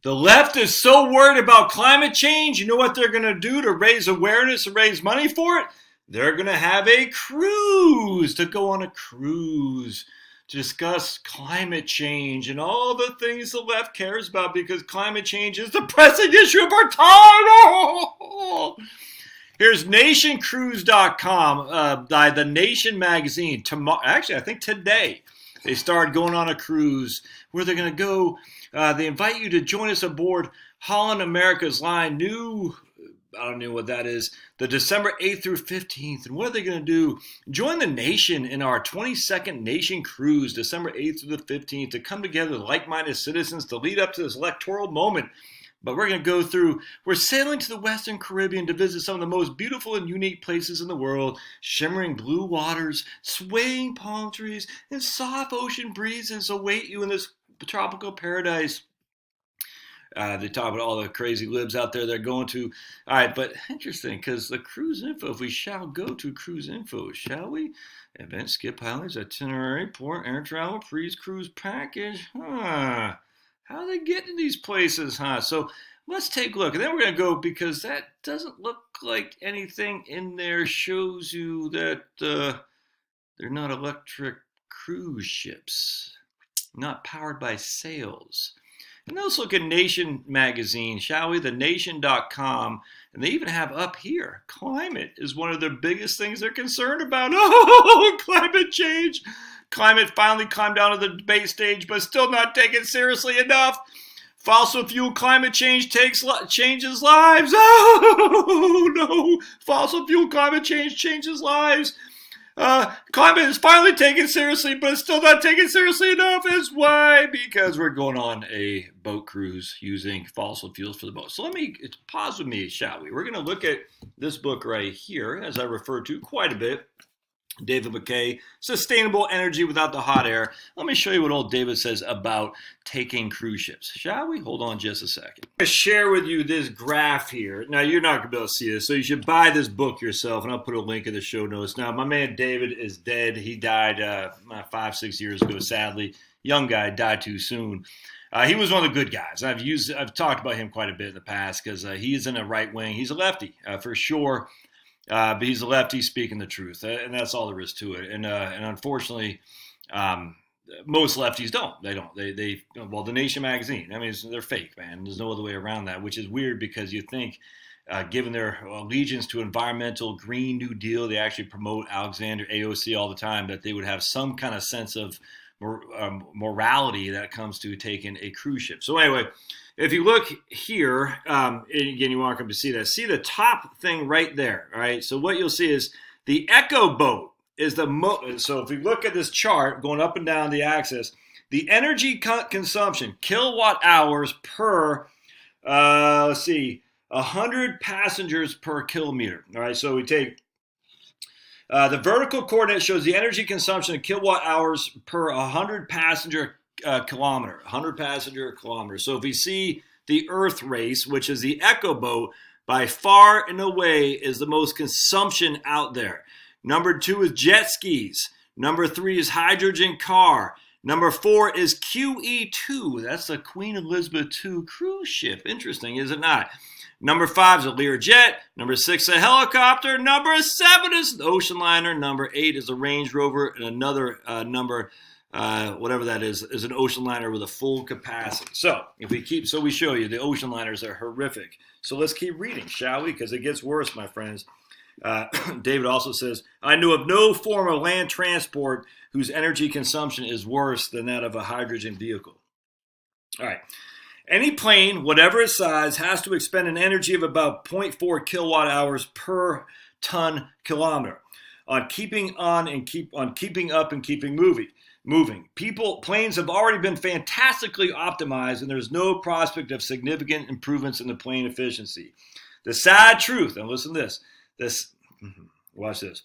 The left is so worried about climate change. You know what they're going to do to raise awareness and raise money for it? They're going to have a cruise, to go on a cruise to discuss climate change and all the things the left cares about, because climate change is the pressing issue of our time. Here's nationcruise.com by The Nation magazine. Tomorrow, actually, I think today, they started going on a cruise where they're going to go. They invite you to join us aboard Holland America's Line, I don't know what that is, the December 8th through 15th. And what are they going to do? Join the nation in our 22nd Nation Cruise, December 8th through the 15th, to come together like-minded citizens to lead up to this electoral moment. But we're going to we're sailing to the Western Caribbean to visit some of the most beautiful and unique places in the world. Shimmering blue waters, swaying palm trees, and soft ocean breezes await you in this tropical paradise. They talk about all the crazy libs out there they're going to. All right, but interesting, because the cruise info, if we shall go to cruise info, shall we? Event, skip highlights, itinerary, port, air travel, cruise package. How do they get to these places, So let's take a look. And then we're going to go, because that doesn't look like anything in there shows you that they're not electric cruise ships, not powered by sails. And let's look at Nation magazine, shall we? TheNation.com. And they even have up here, climate is one of their biggest things they're concerned about. Oh, climate change. Climate finally climbed down to the debate stage, but still not taken seriously enough. Fossil fuel climate change changes lives. Oh, no. Fossil fuel climate change changes lives. Climate is finally taken seriously, but it's still not taken seriously enough. Is why? Because we're going on a boat cruise using fossil fuels for the boat. So pause with me, shall we? We're going to look at this book right here, as I referred to quite a bit. David McKay, Sustainable Energy Without the Hot Air. Let me show you what old David says about taking cruise ships. Shall we? Hold on just a second. I'm going to share with you this graph here. Now, you're not going to be able to see this, so you should buy this book yourself, and I'll put a link in the show notes. Now, my man David is dead. He died 5-6 years ago, sadly. Young guy, died too soon. He was one of the good guys. I've talked about him quite a bit in the past, because he's in a right wing. He's a lefty, for sure. But he's a lefty speaking the truth, and that's all there is to it. And unfortunately, most lefties don't. They don't. Well, The Nation magazine, I mean, they're fake, man. There's no other way around that, which is weird, because you think, given their allegiance to environmental Green New Deal, they actually promote Alexander AOC all the time, that they would have some kind of sense of morality that comes to taking a cruise ship. So anyway, if you look here, again, you aren't going to see that. See the top thing right there, all right? So what you'll see is the Echo boat is so if you look at this chart going up and down the axis, the energy consumption, kilowatt hours per, 100 passengers per kilometer, all right? So we take the vertical coordinate shows the energy consumption in kilowatt hours per 100 passenger kilometer, 100 passenger kilometers. So if we see the Earth race, which is the Echo boat, by far and away is the most consumption out there. Number 2 is jet skis. Number 3 is hydrogen car. Number 4 is QE2. That's the Queen Elizabeth II cruise ship. Interesting, is it not? Number 5 is a Learjet. Number 6 a helicopter. Number 7 is an ocean liner. Number 8 is a Range Rover, and another number whatever that is an ocean liner with a full capacity. So we show you the ocean liners are horrific. So let's keep reading, shall we? Because it gets worse, my friends. David also says, I know of no form of land transport whose energy consumption is worse than that of a hydrogen vehicle. All right. Any plane, whatever its size, has to expend an energy of about 0.4 kilowatt hours per ton kilometer on keeping up and keeping moving. Planes have already been fantastically optimized, and there's no prospect of significant improvements in the plane efficiency. The sad truth, and listen to this. Watch this.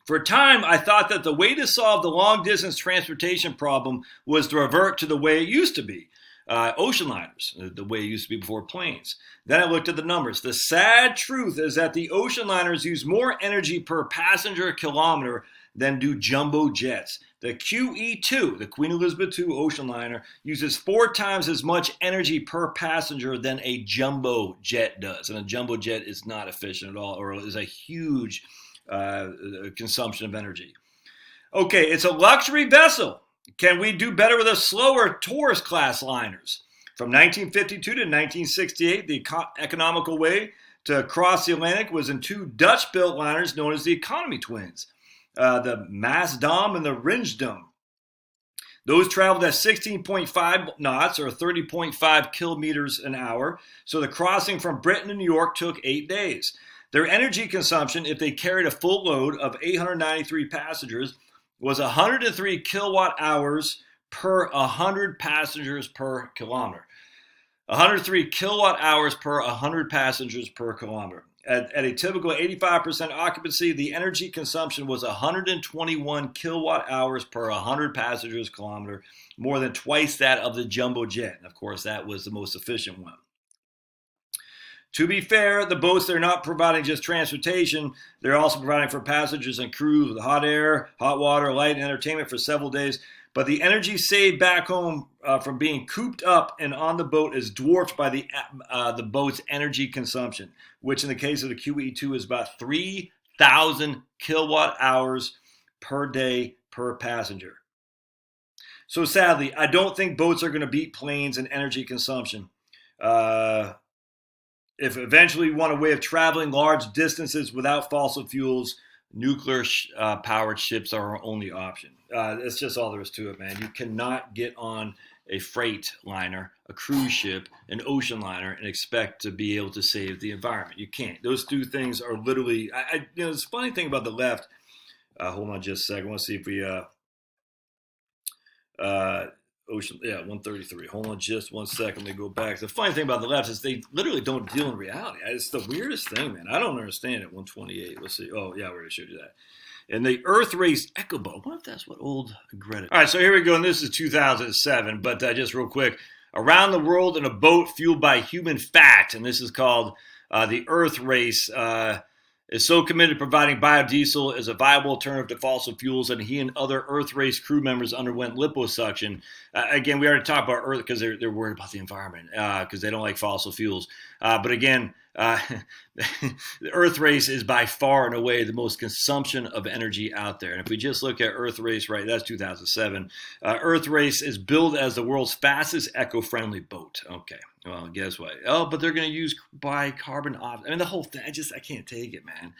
For a time, I thought that the way to solve the long-distance transportation problem was to revert to the way it used to be. Ocean liners, the way it used to be before planes. Then I looked at the numbers. The sad truth is that the ocean liners use more energy per passenger kilometer than do jumbo jets. The QE2, the Queen Elizabeth II ocean liner, uses 4 times as much energy per passenger than a jumbo jet does. And a jumbo jet is not efficient at all, or is a huge consumption of energy. Okay, it's a luxury vessel. Can we do better with a slower tourist class liners? From 1952 to 1968, the economical way to cross the Atlantic was in 2 Dutch-built liners known as the Economy Twins, the Maasdam and the Rinsdam. Those traveled at 16.5 knots or 30.5 kilometers an hour, so the crossing from Britain to New York took 8 days. Their energy consumption, if they carried a full load of 893 passengers, was 103 kilowatt hours per 100 passengers per kilometer. 103 kilowatt hours per 100 passengers per kilometer. At a typical 85% occupancy, the energy consumption was 121 kilowatt hours per 100 passengers kilometer, more than twice that of the jumbo jet. And of course, that was the most efficient one. To be fair, the boats, they're not providing just transportation. They're also providing for passengers and crews with hot air, hot water, light, and entertainment for several days. But the energy saved back home from being cooped up and on the boat is dwarfed by the boat's energy consumption, which in the case of the QE2 is about 3,000 kilowatt hours per day per passenger. So sadly, I don't think boats are going to beat planes in energy consumption. If eventually you want a way of traveling large distances without fossil fuels, nuclear-powered ships are our only option. That's just all there is to it, man. You cannot get on a freight liner, a cruise ship, an ocean liner, and expect to be able to save the environment. You can't. Those 2 things are literally. It's a funny thing about the left. Hold on just a second. I want to see if we. Ocean, 133. Hold on just 1 second. Let me go back. The funny thing about the left is they literally don't deal in reality. It's the weirdest thing, man. I don't understand it. 128. Let's see. Oh, yeah, we already showed you that. And the Earth Race Echo Boat. I wonder if that's what old Greta. All right, so here we go. And this is 2007. But just real quick. Around the world in a boat fueled by human fat. And this is called the Earth Race. Is so committed to providing biodiesel as a viable alternative to fossil fuels, and he and other Earth Race crew members underwent liposuction. Again, we already talked about Earth because they're worried about the environment because they don't like fossil fuels. But again, the Earth Race is by far and away the most consumption of energy out there. And if we just look at Earth Race, right, that's 2007. Earth Race is billed as the world's fastest eco-friendly boat. Okay. Well, guess what? Oh, but they're going to use carbon offsets. I mean, the whole thing, I can't take it, man.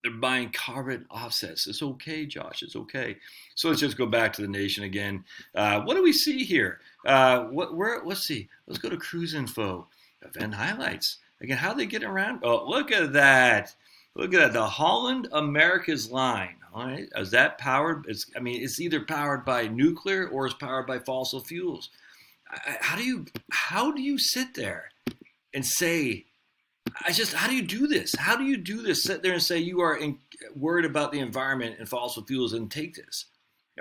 They're buying carbon offsets. It's okay, Josh. It's okay. So let's just go back to the nation again. What do we see here? Let's see. Let's go to cruise info. Event highlights. Again, how they get around? Oh, look at that. Look at that. The Holland America's line. All right. Is that powered? It's either powered by nuclear or it's powered by fossil fuels. How do you sit there and say, how do you do this? How do you do this? Sit there and say you are worried about the environment and fossil fuels and take this.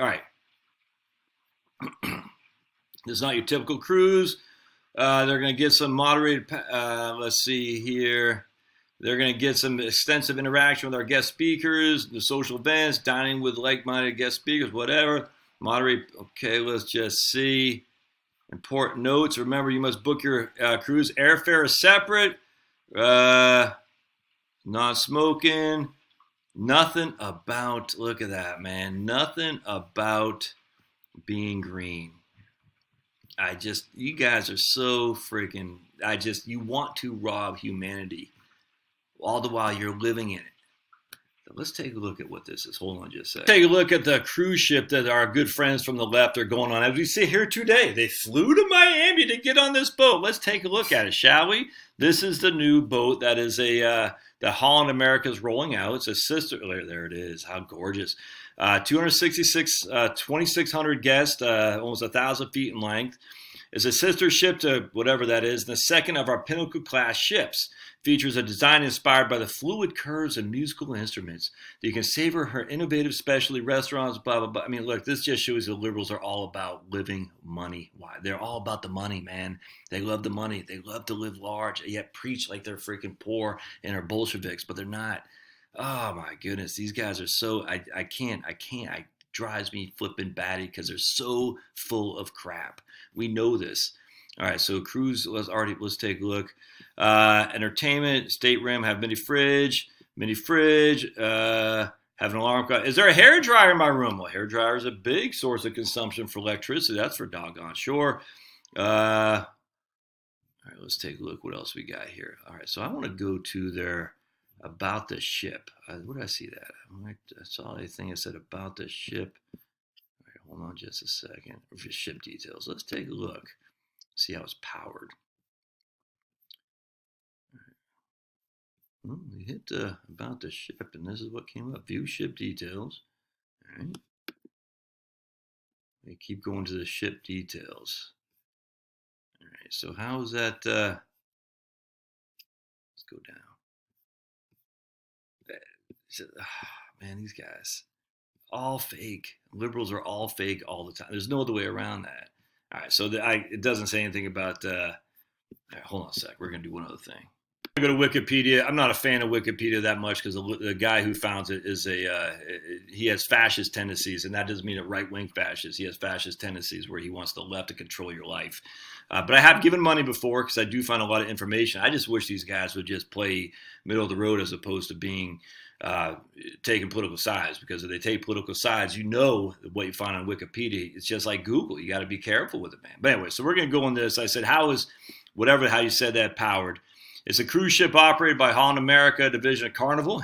All right. This is not your typical cruise. They're going to get some moderated, let's see here. They're going to get some extensive interaction with our guest speakers, the social events, dining with like-minded guest speakers, whatever. Moderate. Okay, let's just see. Important notes. Remember, you must book your cruise. Airfare is separate. Not smoking. Nothing about, look at that, man. Nothing about being green. You guys are so freaking, you want to rob humanity all the while you're living in it. So let's take a look at what this is. Hold on just a second. Take a look at the cruise ship that our good friends from the left are going on. As we see here today, they flew to Miami to get on this boat. Let's take a look at it, shall we? This is the new boat that is the Holland America is rolling out. It's a sister. There it is. How gorgeous. 266, 2,600 guests, almost 1,000 feet in length. It's a sister ship to whatever that is, and the second of our Pinnacle class ships. Features a design inspired by the fluid curves and musical instruments. You can savor her innovative specialty restaurants, blah, blah, blah. I mean, look, this just shows the liberals are all about living money. Why? They're all about the money, man. They love the money. They love to live large, yet preach like they're freaking poor and are Bolsheviks, but they're not. Oh my goodness, these guys are so I can't. I drives me flipping batty because they're so full of crap. We know this. All right, so cruise. Let's take a look. Entertainment, stateroom, have mini fridge. Have an alarm clock. Is there a hair dryer in my room? Well, hair dryer is a big source of consumption for electricity. That's for doggone sure. All right, let's take a look. What else we got here? All right, so I want to go to their about the ship. Where did I see that? I saw a thing that said about the ship. All right, hold on just a second. Or just ship details. Let's take a look. See how it's powered. Well, we hit about the ship, and this is what came up. View ship details. All right. We keep going to the ship details. All right. So how is that? Let's go down. Man, these guys, all fake. Liberals are all fake all the time. There's no other way around that. All right. So it doesn't say anything about. All right, hold on a sec. We're gonna do one other thing. I go to Wikipedia. I'm not a fan of Wikipedia that much because the guy who founds it is he has fascist tendencies, and that doesn't mean a right-wing fascist. He has fascist tendencies where he wants the left to control your life. But I have given money before because I do find a lot of information. I just wish these guys would just play middle of the road as opposed to being taking political sides, because if they take political sides, you know what you find on Wikipedia. It's just like Google. You got to be careful with it, man. But anyway, so we're going to go on this. I said, how you said that powered? It's a cruise ship operated by Holland America, division of Carnival.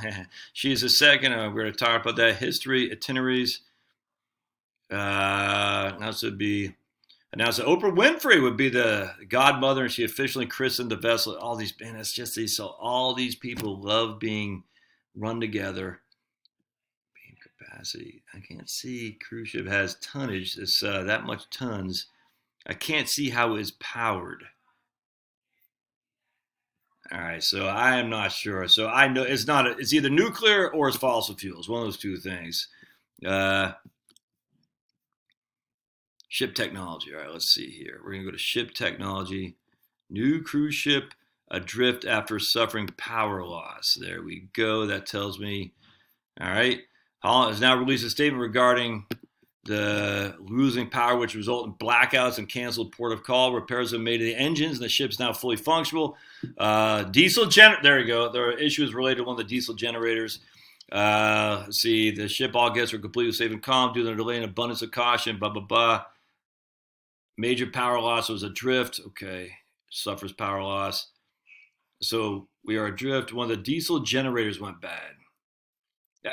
She's a second. We're going to talk about that. History, itineraries. Announced that Oprah Winfrey would be the godmother, and she officially christened the vessel. All these, man, that's just these. So all these people love being run together. Beam capacity. I can't see. Cruise ship has tonnage. It's that much tons. I can't see how it's powered. All right, so I am not sure. So I know it's not. It's either nuclear or it's fossil fuels. One of those two things. Ship technology. All right, let's see here. We're gonna go to ship technology. New cruise ship adrift after suffering power loss. There we go. That tells me. All right. Holland has now released a statement regarding the losing power, which result in blackouts and canceled port of call. Repairs have made to the engines, and the ship's now fully functional. There you go. There are issues related to one of the diesel generators. Let's see. The ship all guests are completely safe and calm due to the delay and abundance of caution. Blah blah blah. Major power loss was adrift. Okay, suffers power loss. So we are adrift. One of the diesel generators went bad.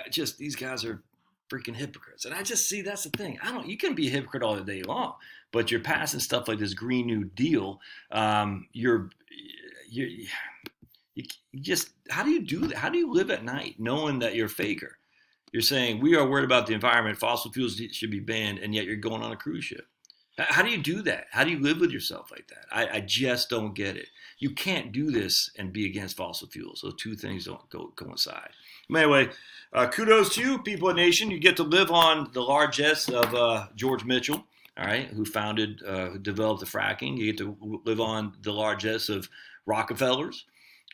Just these guys are freaking hypocrites. And I just see that's the thing. You can be a hypocrite all day long, but you're passing stuff like this Green New Deal. You just, how do you do that? How do you live at night knowing that you're a faker? You're saying we are worried about the environment, fossil fuels should be banned, and yet you're going on a cruise ship. How do you do that? How do you live with yourself like that? I just don't get it. You can't do this and be against fossil fuels. Those two things don't coincide. Anyway, kudos to you, people of the nation. You get to live on the largesse of George Mitchell, all right, who developed the fracking. You get to live on the largesse of Rockefellers,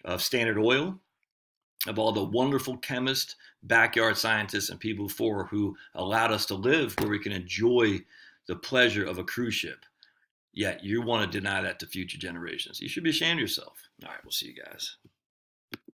of Standard Oil, of all the wonderful chemists, backyard scientists, and people before who allowed us to live where we can enjoy the pleasure of a cruise ship. Yet you want to deny that to future generations. You should be ashamed of yourself. All right, we'll see you guys.